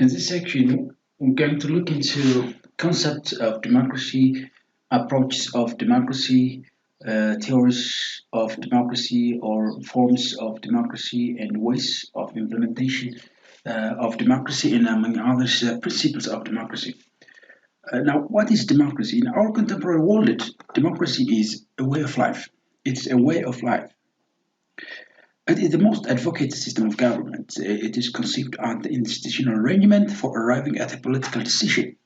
In this section, we're going to look into concepts of democracy, approaches of democracy, theories of democracy or forms of democracy and ways of implementation of democracy and among others, principles of democracy. Now, what is democracy? In our contemporary world, democracy is a way of life. It's a way of life. It is the most advocated system of government. It is conceived as the institutional arrangement for arriving at a political decision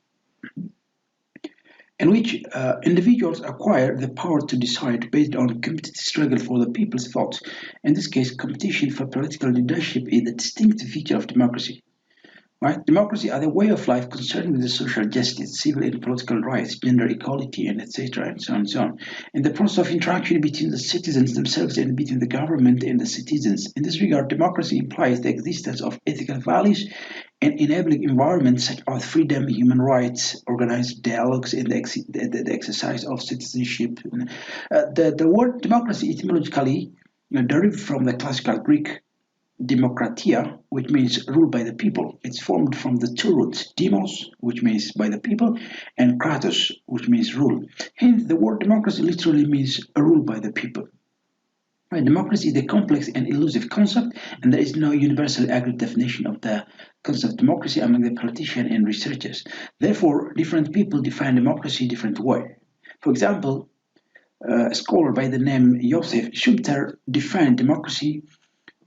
in which individuals acquire the power to decide based on competitive struggle for the people's vote. In this case, competition for political leadership is a distinctive feature of democracy. Right? Democracy are the way of life concerned with the social justice, civil and political rights, gender equality, and etc. and so on and so on. And the process of interaction between the citizens themselves and between the government and the citizens. In this regard, democracy implies the existence of ethical values and enabling environments such as freedom, human rights, organized dialogues, and the exercise of citizenship. The word democracy etymologically derived from the classical Greek Demokratia, which means rule by the people. It's formed from the two roots, demos, which means by the people, and kratos, which means rule. Hence, the word democracy literally means a rule by the people. Right, democracy is a complex and elusive concept, and there is no universally agreed definition of the concept of democracy among the politicians and researchers. Therefore, different people define democracy different way. For example, a scholar by the name Josef Schumpeter defined democracy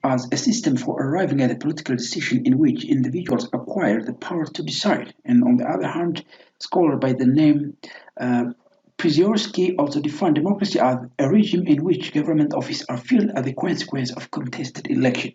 as a system for arriving at a political decision in which individuals acquire the power to decide. And on the other hand, a scholar by the name Przeworski also defined democracy as a regime in which government offices are filled as a consequence of contested election.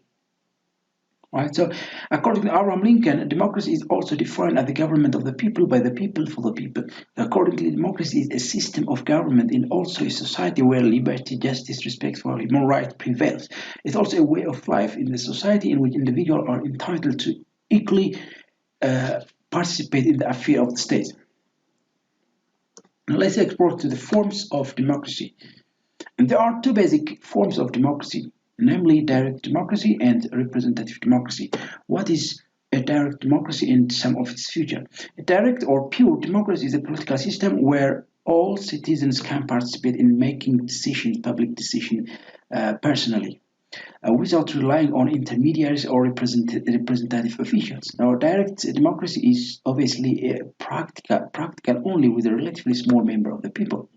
Right? So, according to Abraham Lincoln, democracy is also defined as the government of the people, by the people, for the people. Accordingly, democracy is a system of government and also a society where liberty, justice, respect for human rights prevails. It's also a way of life in the society in which individuals are entitled to equally participate in the affair of the state. Now, let's explore to the forms of democracy. And there are two basic forms of democracy, namely direct democracy and representative democracy. What is a direct democracy and some of its future? A direct or pure democracy is a political system where all citizens can participate in making decisions, public decisions, personally, without relying on intermediaries or representative officials. Now, direct democracy is obviously practical only with a relatively small number of the people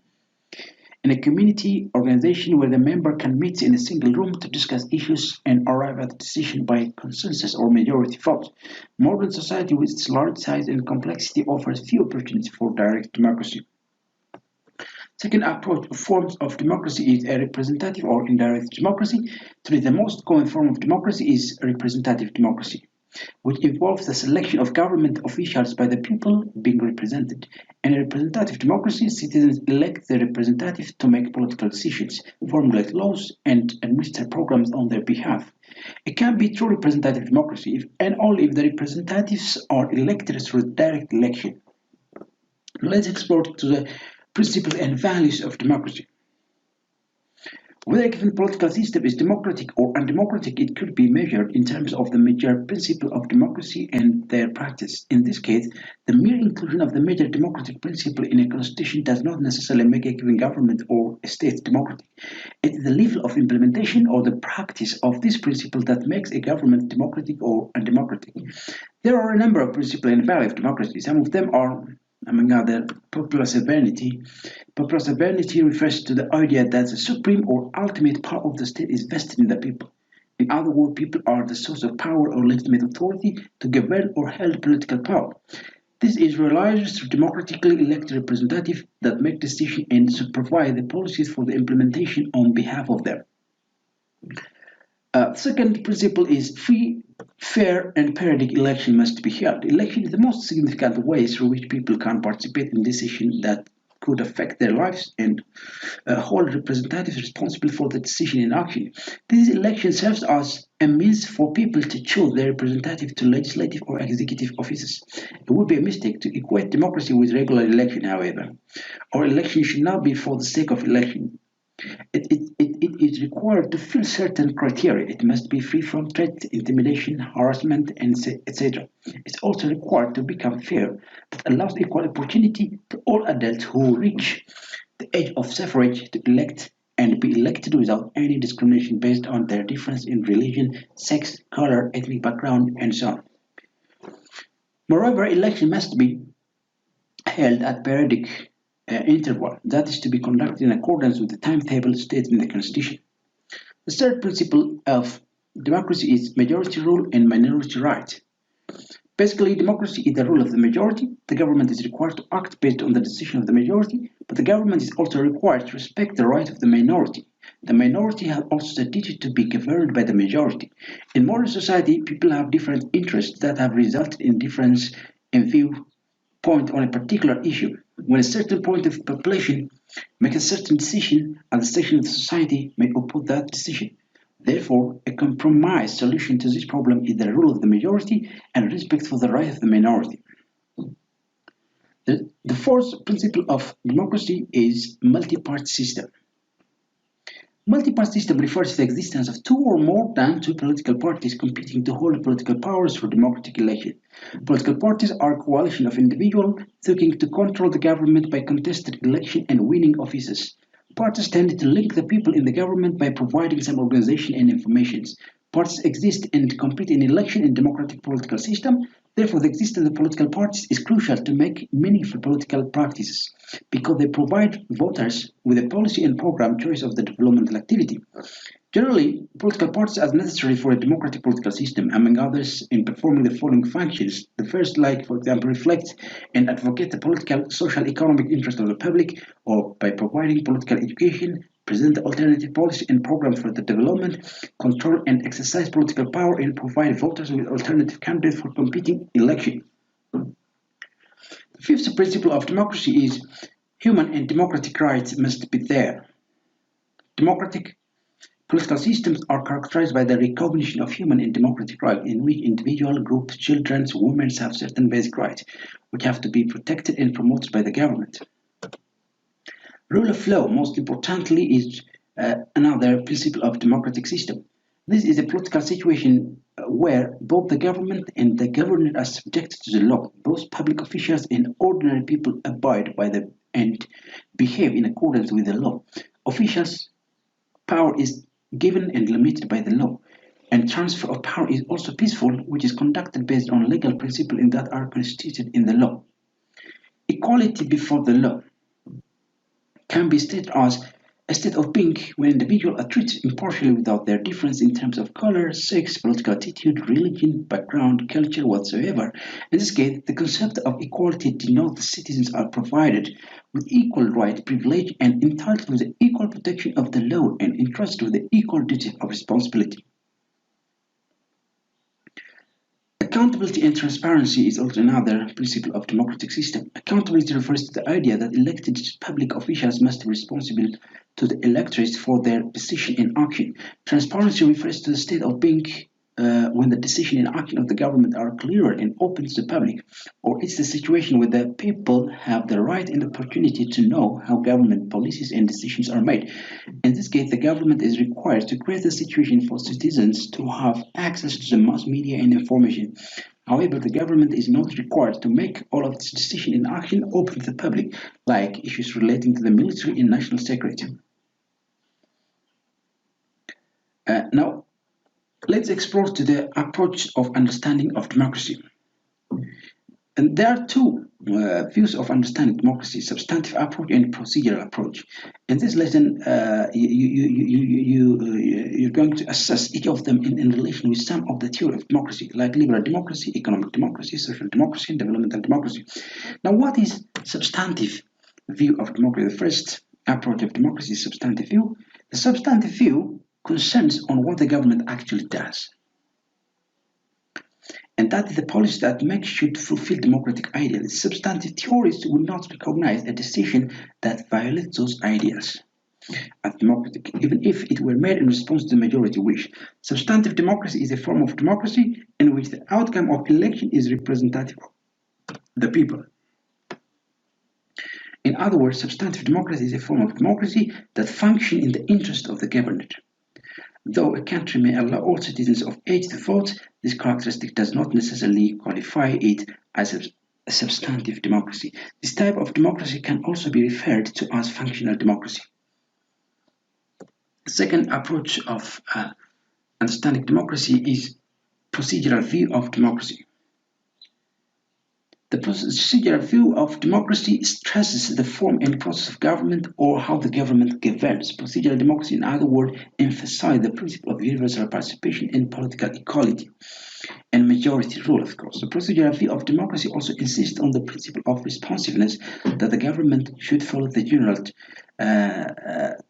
in a community organization where the member can meet in a single room to discuss issues and arrive at a decision by consensus or majority vote. Modern society with its large size and complexity offers few opportunities for direct democracy. Second approach of forms of democracy is a representative or indirect democracy. Today, the most common form of democracy is representative democracy, which involves the selection of government officials by the people being represented. In a representative democracy, citizens elect their representatives to make political decisions, formulate laws, and administer programs on their behalf. It can be true representative democracy if and only if the representatives are elected through direct election. Let's explore to the principles and values of democracy. Whether a given political system is democratic or undemocratic, it could be measured in terms of the major principle of democracy and their practice. In this case, the mere inclusion of the major democratic principle in a constitution does not necessarily make a given government or a state democratic. It is the level of implementation or the practice of this principle that makes a government democratic or undemocratic. There are a number of principles and values of democracy. Some of them are, among other, popular sovereignty. Popular sovereignty refers to the idea that the supreme or ultimate power of the state is vested in the people. In other words, people are the source of power or legitimate authority to govern or hold political power. This is realized through democratically elected representatives that make decisions and supervise the policies for the implementation on behalf of them. Second principle is free, fair, and periodic election must be held. Election is the most significant way through which people can participate in decisions that could affect their lives and hold representatives responsible for the decision in action. This election serves as a means for people to choose their representative to legislative or executive offices. It would be a mistake to equate democracy with regular election, however. Our election should not be for the sake of election. It is required to fill certain criteria. It must be free from threat, intimidation, harassment, and etc. It's also required to become fair, that allows equal opportunity to all adults who reach the age of suffrage to elect and be elected without any discrimination based on their difference in religion, sex, color, ethnic background, and so on. Moreover, election must be held at periodic interval, that is to be conducted in accordance with the timetable stated in the Constitution. The third principle of democracy is majority rule and minority right. Basically, democracy is the rule of the majority. The government is required to act based on the decision of the majority, but the government is also required to respect the right of the minority. The minority has also the duty to be governed by the majority. In modern society, people have different interests that have resulted in difference in viewpoint on a particular issue. When a certain point of the population make a certain decision, and the section of the society may oppose that decision. Therefore, a compromise solution to this problem is the rule of the majority and respect for the right of the minority. The fourth principle of democracy is multi-party system. Multi-party system refers to the existence of two or more than two political parties competing to hold political powers for democratic election. Political parties are a coalition of individuals seeking to control the government by contested election and winning offices. Parties tend to link the people in the government by providing some organization and information. Parties exist and compete in election in democratic political system. Therefore, the existence of political parties is crucial to make meaningful political practices because they provide voters with a policy and program choice of the developmental activity. Generally, political parties are necessary for a democratic political system, among others, in performing the following functions. The first, like, for example, reflect and advocate the political, social, economic interest of the public, or by providing political education, present alternative policy and programs for the development, control and exercise political power, and provide voters with alternative candidates for competing election. The fifth principle of democracy is human and democratic rights must be there. Democratic political systems are characterized by the recognition of human and democratic rights in which individual groups, children, women have certain basic rights which have to be protected and promoted by the government. Rule of law, most importantly, is another principle of democratic system. This is a political situation where both the government and the governed are subjected to the law. Both public officials and ordinary people abide by the and behave in accordance with the law. Officials' power is given and limited by the law, and transfer of power is also peaceful, which is conducted based on legal principles that are constituted in the law. Equality before the law can be stated as a state of being when individuals are treated impartially without their difference in terms of color, sex, political attitude, religion, background, culture, whatsoever. In this case, the concept of equality denotes that citizens are provided with equal right, privilege, and entitled to the equal protection of the law and entrusted with the equal duty of responsibility. Accountability and transparency is also another principle of democratic system. Accountability refers to the idea that elected public officials must be responsible to the electorate for their decision and action. Transparency refers to the state of being when the decision and action of the government are clear and open to the public, or it's the situation where the people have the right and opportunity to know how government policies and decisions are made. In this case, the government is required to create a situation for citizens to have access to the mass media and information. However, the government is not required to make all of its decision and action open to the public, like issues relating to the military and national security. Now, let's explore to the approach of understanding of democracy. And there are two views of understanding democracy: substantive approach and procedural approach. In this lesson, you're going to assess each of them in relation with some of the theory of democracy, like liberal democracy, economic democracy, social democracy, and developmental democracy. Now, what is substantive view of democracy? The first approach of democracy is substantive view. The substantive view concerns on what the government actually does, and that is the policy that makes should fulfill democratic ideals. Substantive theorists will not recognize a decision that violates those ideals as democratic, even if it were made in response to the majority wish. Substantive democracy is a form of democracy in which the outcome of election is representative of the people. In other words, substantive democracy is a form of democracy that functions in the interest of the governed. Though a country may allow all citizens of age to vote, this characteristic does not necessarily qualify it as a substantive democracy. This type of democracy can also be referred to as functional democracy. The second approach of understanding democracy is procedural view of democracy. The procedural view of democracy stresses the form and process of government or how the government governs. Procedural democracy, in other words, emphasizes the principle of universal participation in political equality and majority rule, of course. The procedural view of democracy also insists on the principle of responsiveness, that the government should follow the general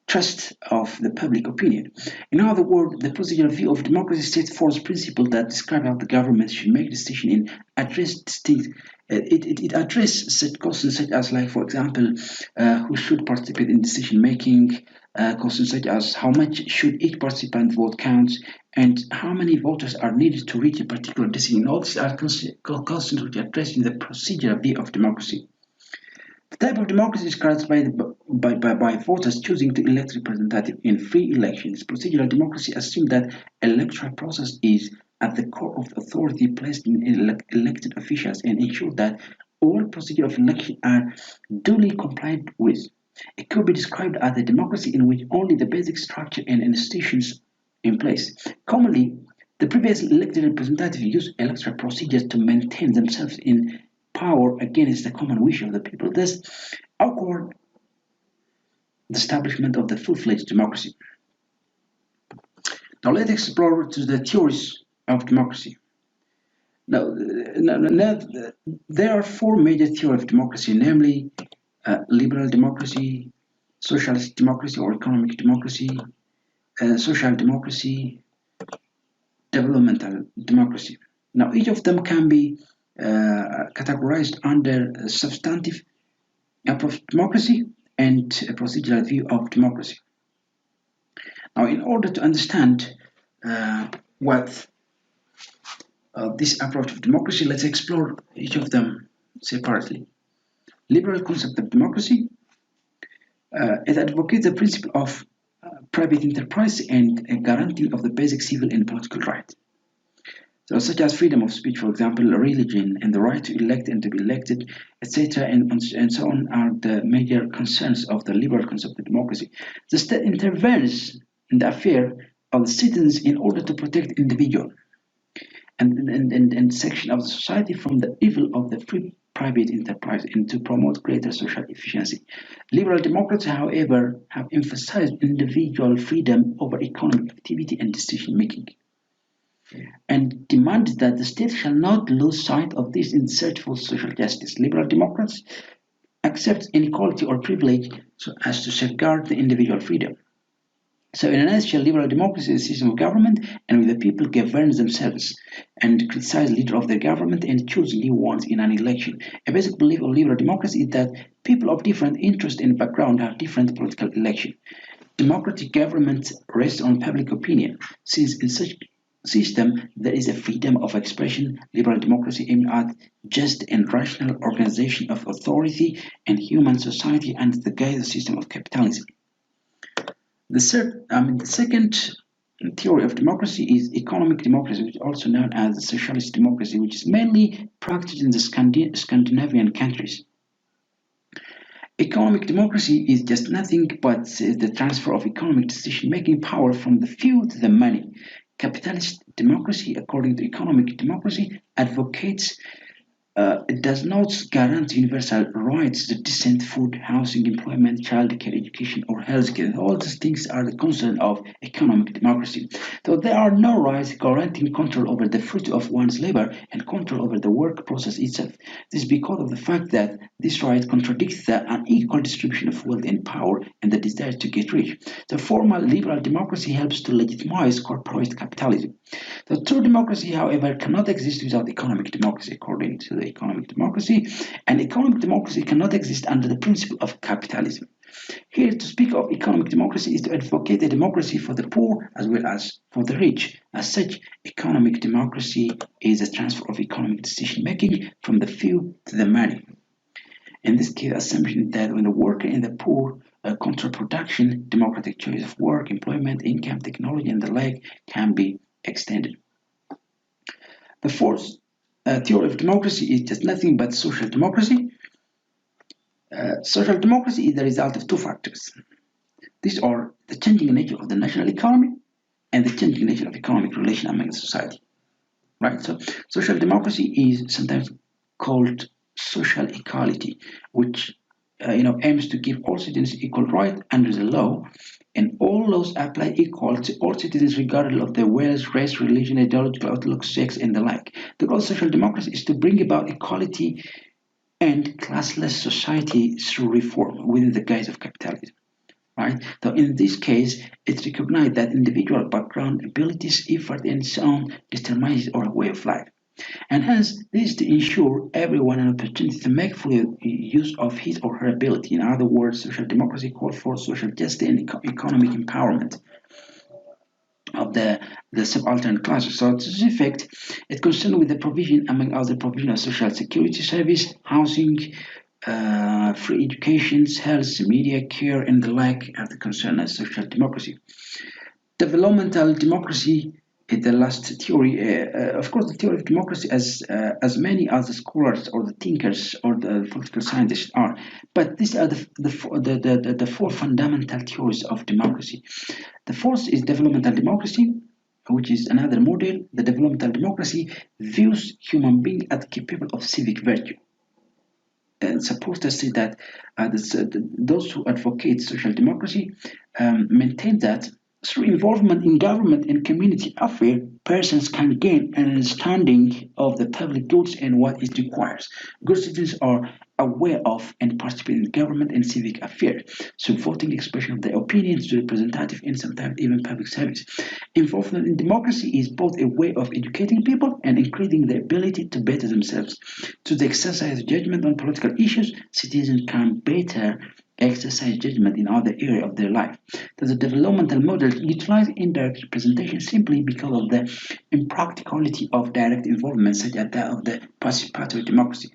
trust of the public opinion. In other words, the procedural view of democracy sets forth principles that describe how the government should make decisions and address distinct. It addresses such questions such as, like, for example, who should participate in decision making, questions such as how much should each participant vote count, and how many voters are needed to reach a particular decision. All these are questions which address in the procedural view of democracy. The type of democracy is characterized by voters choosing to elect representatives in free elections. Procedural democracy assumes that electoral process is at the core of authority placed in elected officials and ensure that all procedures of election are duly complied with. It could be described as a democracy in which only the basic structure and institutions in place. Commonly, the previously elected representatives use electoral procedures to maintain themselves in power against the common wish of the people. Thus, awkward the establishment of the full-fledged democracy. Now let's explore to the theories of democracy. Now, there are four major theories of democracy, namely liberal democracy, socialist democracy or economic democracy, social democracy, developmental democracy. Now, each of them can be categorized under a substantive approach to democracy and a procedural view of democracy. Now, in order to understand what this approach of democracy, let's explore each of them separately. Liberal concept of democracy, it advocates the principle of private enterprise and a guarantee of the basic civil and political rights. So, such as freedom of speech, for example, religion, and the right to elect and to be elected, etc., and so on, are the major concerns of the liberal concept of democracy. The state intervenes in the affair of the citizens in order to protect individual and section of the society from the evil of the free private enterprise and to promote greater social efficiency. Liberal democrats, however, have emphasized individual freedom over economic activity and decision making, and demanded that the state shall not lose sight of this in search for social justice. Liberal Democrats accept inequality or privilege so as to safeguard the individual freedom. So, in a nutshell, liberal democracy is a system of government in which the people govern themselves and criticize the leader of their government and choose new ones in an election. A basic belief of liberal democracy is that people of different interest and background have different political election. Democratic government rests on public opinion, since in such system there is a freedom of expression. Liberal democracy aims at just and rational organization of authority and human society under the guidance system of capitalism. The second theory of democracy is economic democracy, which is also known as the socialist democracy, which is mainly practiced in the Scandinavian countries. Economic democracy is just nothing but the transfer of economic decision-making power from the few to the many. Capitalist democracy, according to economic democracy, advocates it does not guarantee universal rights to decent food, housing, employment, childcare, education, or healthcare. All these things are the concern of economic democracy. So there are no rights guaranteeing control over the fruit of one's labor and control over the work process itself. This is because of the fact that this right contradicts the unequal distribution of wealth and power and the desire to get rich. The formal liberal democracy helps to legitimize corporate capitalism. The true democracy, however, cannot exist without economic democracy, according to the economic democracy, and economic democracy cannot exist under the principle of capitalism. Here, to speak of economic democracy is to advocate a democracy for the poor as well as for the rich. As such, economic democracy is a transfer of economic decision making from the few to the many. In this case, assumption is that when the worker and the poor control production, democratic choice of work, employment, income, technology, and the like can be extended. The fourth theory of democracy is just nothing but social democracy. Social democracy is the result of two factors. These are the changing nature of the national economy and the changing nature of economic relation among society. Right? So social democracy is sometimes called social equality, which aims to give all citizens equal right under the law, and all laws apply equal to all citizens regardless of their wealth, race, religion, ideological outlook, sex, and the like. The goal of social democracy is to bring about equality and classless society through reform within the guise of capitalism. Right? So in this case, it's recognized that individual background, abilities, effort, and so on determines our way of life. And hence, this is to ensure everyone an opportunity to make full use of his or her ability. In other words, social democracy calls for social justice and economic empowerment of the subaltern classes. So to this effect, it concerned with the provision, among other provision of social security service, housing, free education, health, media care, and the like are the concern as social democracy. Developmental democracy is the last theory. Of course, the theory of democracy, as many as the scholars or the thinkers or the political scientists are, but these are the four fundamental theories of democracy. The first is developmental democracy, which is another model. The developmental democracy views human beings as capable of civic virtue. And supposed to say that those who advocate social democracy maintain that through involvement in government and community affairs, persons can gain an understanding of the public goods and what it requires. Good citizens are aware of and participate in government and civic affairs, so voting expression of their opinions to representative and sometimes even public service. Involvement in democracy is both a way of educating people and increasing their ability to better themselves. To the exercise judgment on political issues, citizens can better exercise judgment in other areas of their life. The developmental models utilize indirect representation simply because of the impracticality of direct involvement, such as that of the participatory democracy.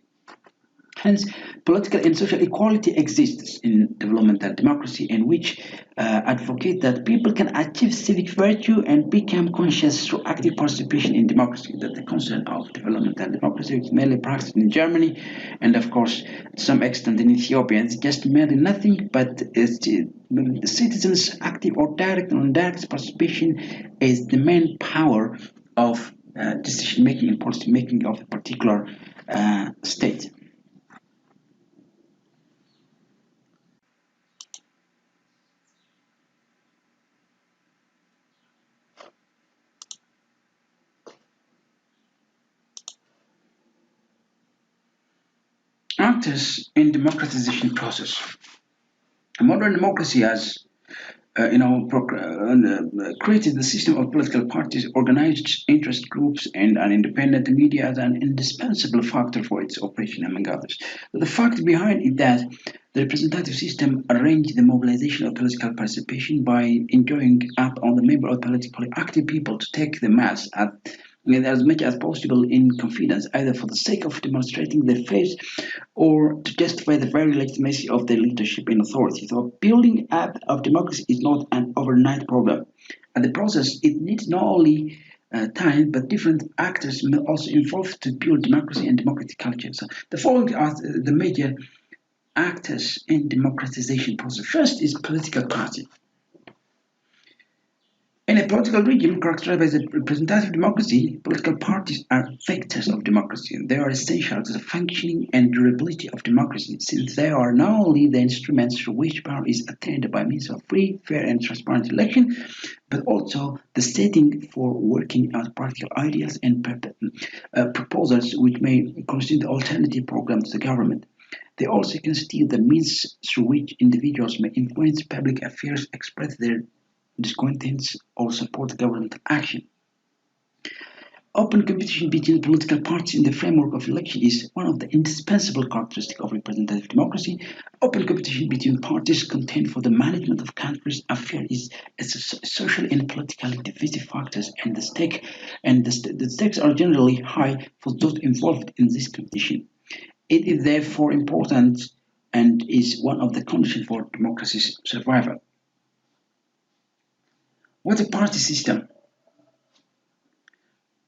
Hence, political and social equality exists in developmental democracy, in which advocate that people can achieve civic virtue and become conscious through active participation in democracy. That the concept of developmental democracy is mainly practiced in Germany, and of course, to some extent in Ethiopia. It's just merely nothing but the citizens' active or direct or indirect participation is the main power of decision making and policy making of a particular state. Actors in democratization process. A modern democracy has created the system of political parties, organized interest groups, and an independent media as an indispensable factor for its operation, among others. The fact behind it that the representative system arranged the mobilization of political participation by enjoining on the member of politically active people to take the mass as much as possible in confidence, either for the sake of demonstrating their faith or to justify the very legitimacy of their leadership and authority. So building up of democracy is not an overnight problem. And the process, it needs not only time, but different actors may also involved to build democracy and democratic culture. So the following are the major actors in democratization process. First is political party. In a political regime characterized by the representative democracy, political parties are vectors of democracy. They are essential to the functioning and durability of democracy, since they are not only the instruments through which power is attained by means of free, fair, and transparent election, but also the setting for working out practical ideas and proposals which may constitute the alternative program to the government. They also constitute the means through which individuals may influence public affairs, express their discontents, or support government action. Open competition between political parties in the framework of election is one of the indispensable characteristics of representative democracy. Open competition between parties contend for the management of countries' affairs is social and politically divisive factors, and the stakes are generally high for those involved in this competition. It is therefore important and is one of the conditions for democracy's survival. What a party system?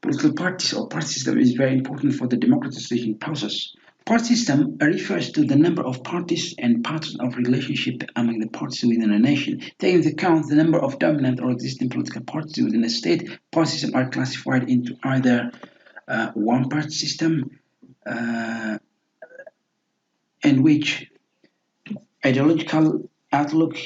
Political parties or party system is very important for the democratization process. Party system refers to the number of parties and patterns of relationship among the parties within a nation. Taking into account the number of dominant or existing political parties within a state, party systems are classified into either one-party system, uh, in which ideological outlook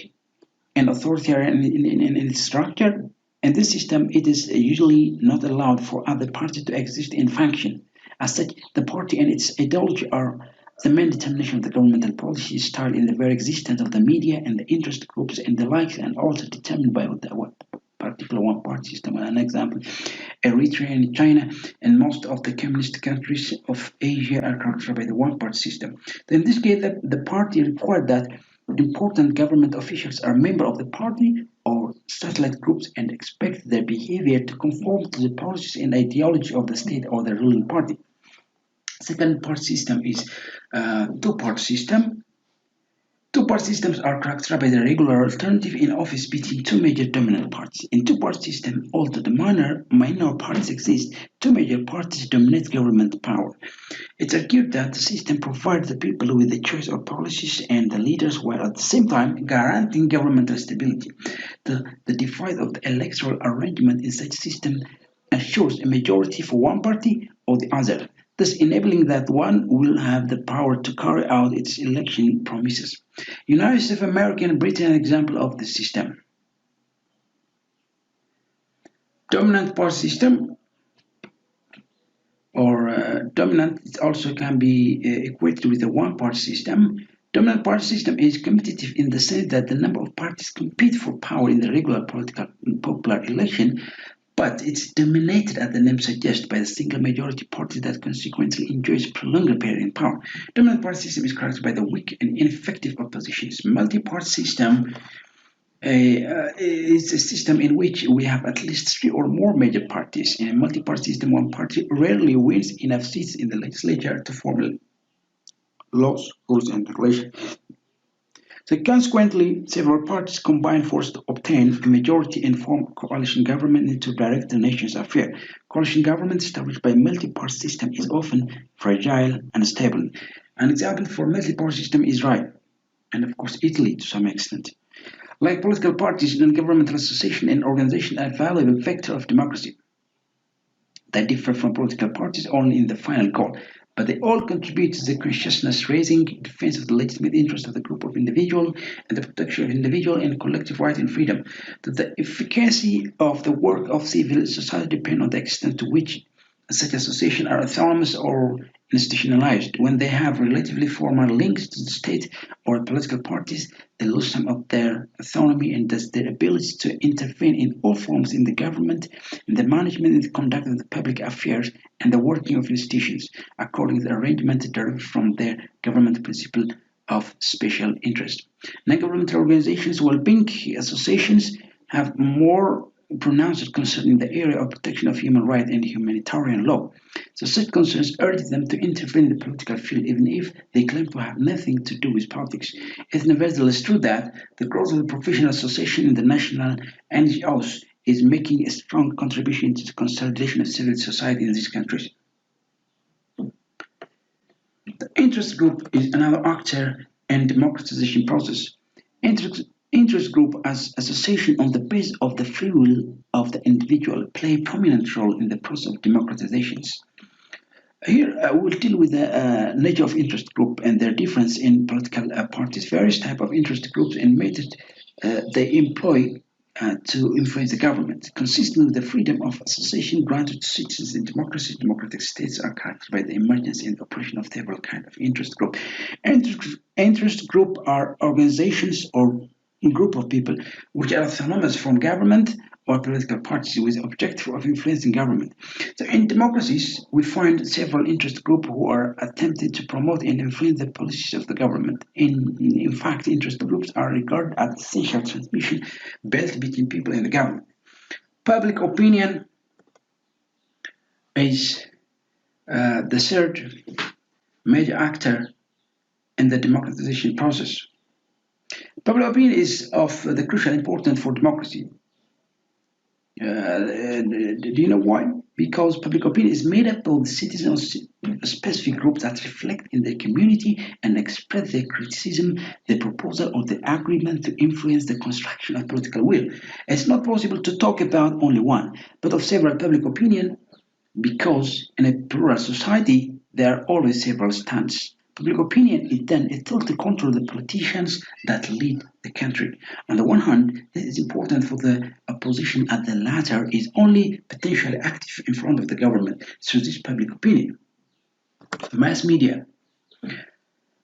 and authoritarian in its structure. In this system, it is usually not allowed for other parties to exist and function. As such, the party and its ideology are the main determination of the governmental policy style in the very existence of the media and the interest groups and the likes, and also determined by what particular one party system. An example, Eritrea and China and most of the communist countries of Asia are characterized by the one party system. In this case, the party required that important government officials are members of the party or satellite groups and expect their behavior to conform to the policies and ideology of the state or the ruling party. Second part system is two-part system. Two-part systems are characterized by the regular alternative in office between two major dominant parties. In two-part system, although the minor parties exist, two major parties dominate government power. It's argued that the system provides the people with the choice of policies and the leaders while at the same time guaranteeing governmental stability. The device of the electoral arrangement in such system assures a majority for one party or the other, thus enabling that one will have the power to carry out its election promises. United States of America and Britain are an example of this system. Dominant party system or dominant it also can be equated with a one-party system. Dominant party system is competitive in the sense that the number of parties compete for power in the regular political popular election, but it's dominated, as the name suggests, by the single majority party that consequently enjoys prolonged period in power. Dominant party system is characterized by the weak and ineffective oppositions. Multi-party system is a system in which we have at least three or more major parties. In a multi-party system, one party rarely wins enough seats in the legislature to form laws, rules, and regulations. So consequently, several parties combine forces to obtain a majority and form a coalition government and to direct the nation's affairs. Coalition government established by a multi-party system is often fragile and unstable. An example for multi-party system is Israel, and of course Italy to some extent. Like political parties, non-governmental associations and organizations are valuable vector of democracy. They differ from political parties only in the final goal, but they all contribute to the consciousness-raising defense of the legitimate interests of the group of individuals and the protection of individual and collective right and freedom. That the efficacy of the work of civil society depends on the extent to which such associations are autonomous or institutionalized. When they have relatively formal links to the state or political parties, they lose some of their autonomy and thus their ability to intervene in all forms in the government, in the management and the conduct of the public affairs, and the working of institutions, according to the arrangement derived from their government principle of special interest. Non-governmental organizations, well-being associations, have more pronounced concerning the area of protection of human rights and humanitarian law. So such concerns urge them to intervene in the political field even if they claim to have nothing to do with politics. It's nevertheless true that the growth of the professional association in the national NGOs is making a strong contribution to the consolidation of civil society in these countries. The interest group is another actor in democratization process. Interest group as association on the basis of the free will of the individual play a prominent role in the process of democratizations. Here we'll deal with the nature of interest group and their difference in political parties, various type of interest groups and methods they employ to influence the government. Consistent with the freedom of association granted to citizens in democracy, democratic states are characterized by the emergence and operation of several kinds of interest group. Interest group are organizations or group of people which are autonomous from government or political parties with the objective of influencing government. So in democracies, we find several interest groups who are attempting to promote and influence the policies of the government. In fact, interest groups are regarded as essential transmission belt between people and the government. Public opinion is the third major actor in the democratization process. Public opinion is of the crucial importance for democracy. Do you know why? Because public opinion is made up of the citizens of a specific group that reflect in their community and express their criticism, the proposal, or the agreement to influence the construction of political will. It's not possible to talk about only one, but of several public opinion because in a plural society there are always several stands. Public opinion is then a tool to control the politicians that lead the country. On the one hand, this is important for the opposition, as the latter is only potentially active in front of the government through this public opinion. Mass media.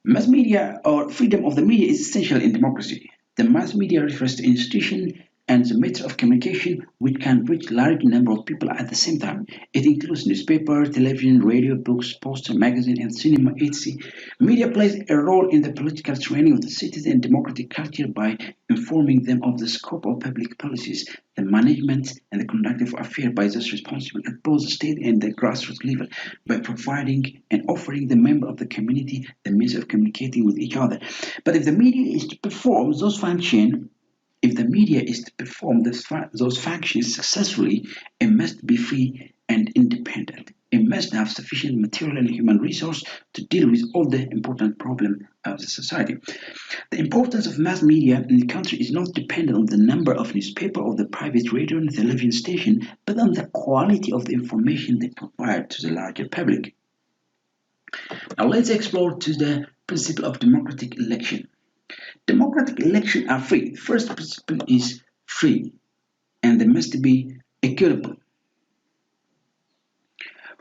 Mass media or freedom of the media is essential in democracy. The mass media refers to institution and the method of communication which can reach large number of people at the same time. It includes newspaper, television, radio, books, poster, magazine, and cinema, etc. Media plays a role in the political training of the citizen and democratic culture by informing them of the scope of public policies, the management and the conduct of affairs by those responsible at both the state and the grassroots level, by providing and offering the member of the community the means of communicating with each other. But if the media is to perform those functions, if the media is to perform those functions successfully, it must be free and independent. It must have sufficient material and human resource to deal with all the important problems of the society. The importance of mass media in the country is not dependent on the number of newspaper or the private radio and television station, but on the quality of the information they provide to the larger public. Now let's explore to the principle of democratic election. Democratic elections are free. The first principle is free and they must be equitable.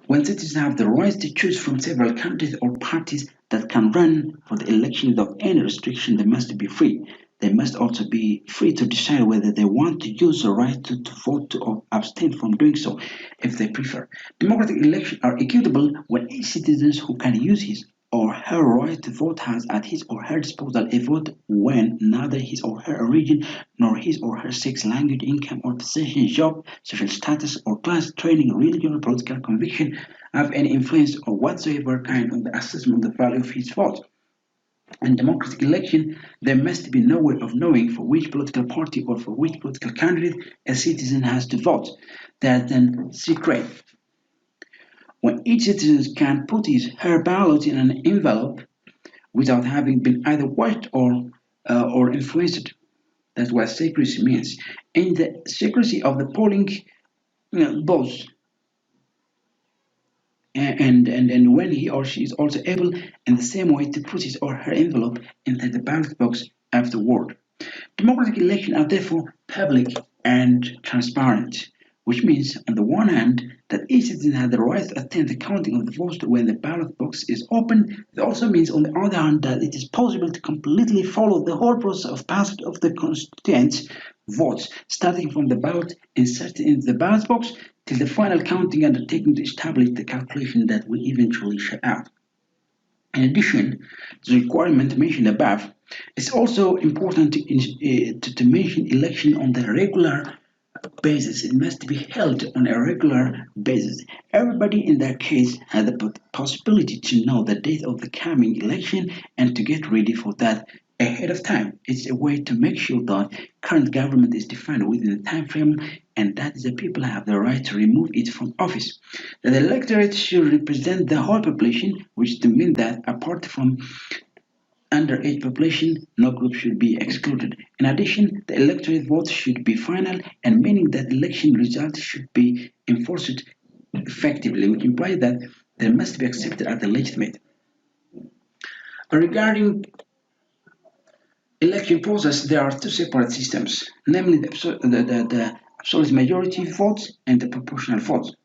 When citizens have the right to choose from several candidates or parties that can run for the election without any restriction, they must be free. They must also be free to decide whether they want to use the right to vote or abstain from doing so if they prefer. Democratic elections are equitable when each citizen who can use his or her right to vote has at his or her disposal a vote when neither his or her origin nor his or her sex, language, income or possession, job, social status or class, training, religion or political conviction have any influence or whatsoever kind on the assessment of the value of his vote. In democratic election, there must be no way of knowing for which political party or for which political candidate a citizen has to vote. They are then secret. When each citizen can put his or her ballot in an envelope without having been either watched or influenced. That's what secrecy means. In the secrecy of the polling booth, and when he or she is also able in the same way to put his or her envelope into the ballot box afterward. Democratic elections are therefore public and transparent, which means, on the one hand, that each citizen has the right to attend the counting of the votes when the ballot box is open. It also means, on the other hand, that it is possible to completely follow the whole process of passage of the constituents' votes, starting from the ballot inserted into the ballot box till the final counting undertaken to establish the calculation that will eventually shut out. In addition, the requirement mentioned above, it's also important to mention election on the regular basis. It must be held on a regular basis. Everybody in that case has the possibility to know the date of the coming election and to get ready for that ahead of time. It's a way to make sure that current government is defined within the time frame and that the people have the right to remove it from office. The electorate should represent the whole population, which to mean that apart from underage population, no group should be excluded. In addition, the electorate vote should be final and meaning that election results should be enforced effectively, which implies that they must be accepted as legitimate. Regarding election process, there are two separate systems, namely the absolute majority votes and the proportional votes.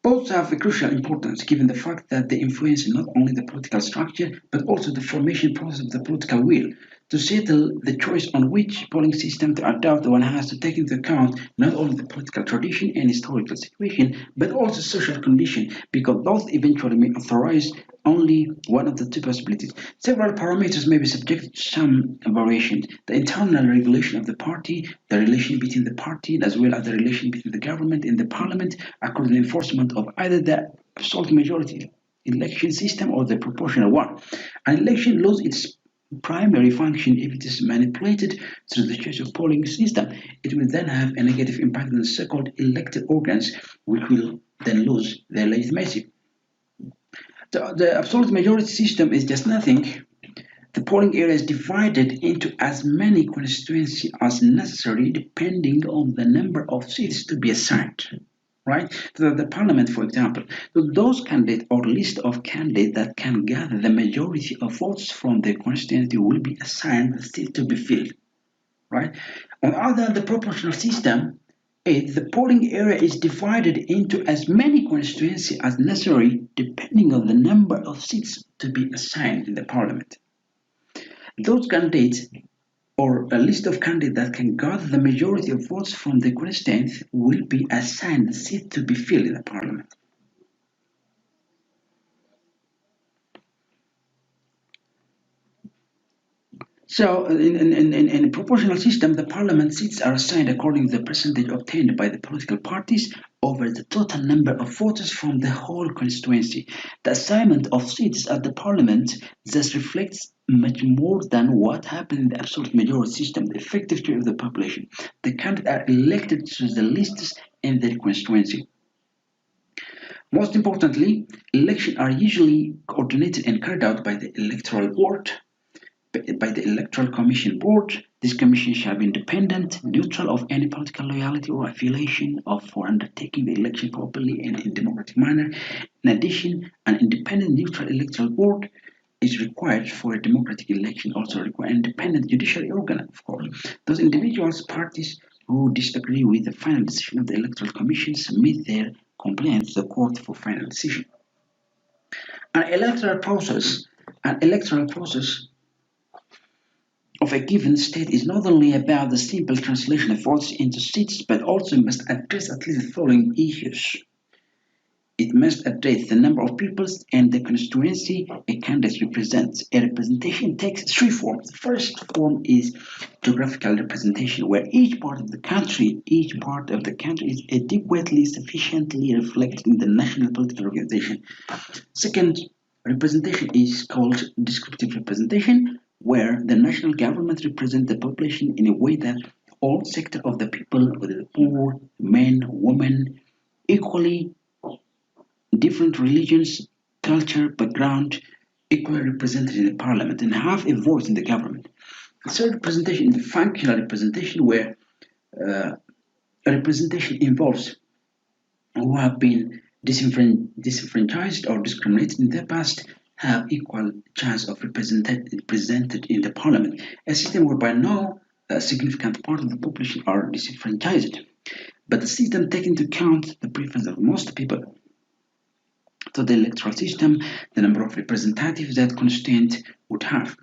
Both have a crucial importance given the fact that they influence not only the political structure but also the formation process of the political will. To settle the choice on which polling system to adopt, one has to take into account not only the political tradition and historical situation but also social condition because those eventually may authorize only one of the two possibilities. Several parameters may be subject to some variation. The internal regulation of the party, the relation between the party, as well as the relation between the government and the parliament, according to the enforcement of either the absolute majority election system or the proportional one. An election loses its primary function if it is manipulated through the choice of polling system. It will then have a negative impact on the so-called elected organs, which will then lose their legitimacy. The absolute majority system is just nothing. The polling area is divided into as many constituencies as necessary depending on the number of seats to be assigned. Right? So the parliament, for example, so those candidates or list of candidates that can gather the majority of votes from their constituency will be assigned the seat to be filled. Right? On the other hand, the proportional system is the polling area is divided into as many constituencies as necessary depending on the number of seats to be assigned in the parliament. Those candidates or a list of candidates that can gather the majority of votes from the constituency will be assigned the seat to be filled in the parliament. So, in a proportional system, the parliament seats are assigned according to the percentage obtained by the political parties over the total number of voters from the whole constituency. The assignment of seats at the parliament thus reflects much more than what happened in the absolute majority system, the effective choice of the population. The candidates are elected through the lists in their constituency. Most importantly, elections are usually coordinated and carried out by the electoral board by the Electoral Commission Board. This commission shall be independent, neutral of any political loyalty or affiliation for undertaking the election properly and in democratic manner. In addition, an independent neutral electoral board is required for a democratic election, also require an independent judiciary organ, of course. Those individuals, parties who disagree with the final decision of the Electoral Commission submit their complaints to the court for final decision. An electoral process of a given state is not only about the simple translation of votes into seats, but also must address at least the following issues. It must address the number of peoples and the constituency a candidate represents. A representation takes three forms. The first form is geographical representation, where each part of the country is adequately, sufficiently reflected in the national political organization. Second, representation is called descriptive representation, where the national government represents the population in a way that all sectors of the people, whether the poor, men, women, equally different religions, culture, background, equally represented in the parliament and have a voice in the government. The third representation is the functional representation, where a representation involves who have been disenfranchised or discriminated in the past have equal chance of represented in the parliament, a system whereby no significant part of the population are disenfranchised, but the system takes into account the preference of most people. So the electoral system, the number of representatives that constituent would have.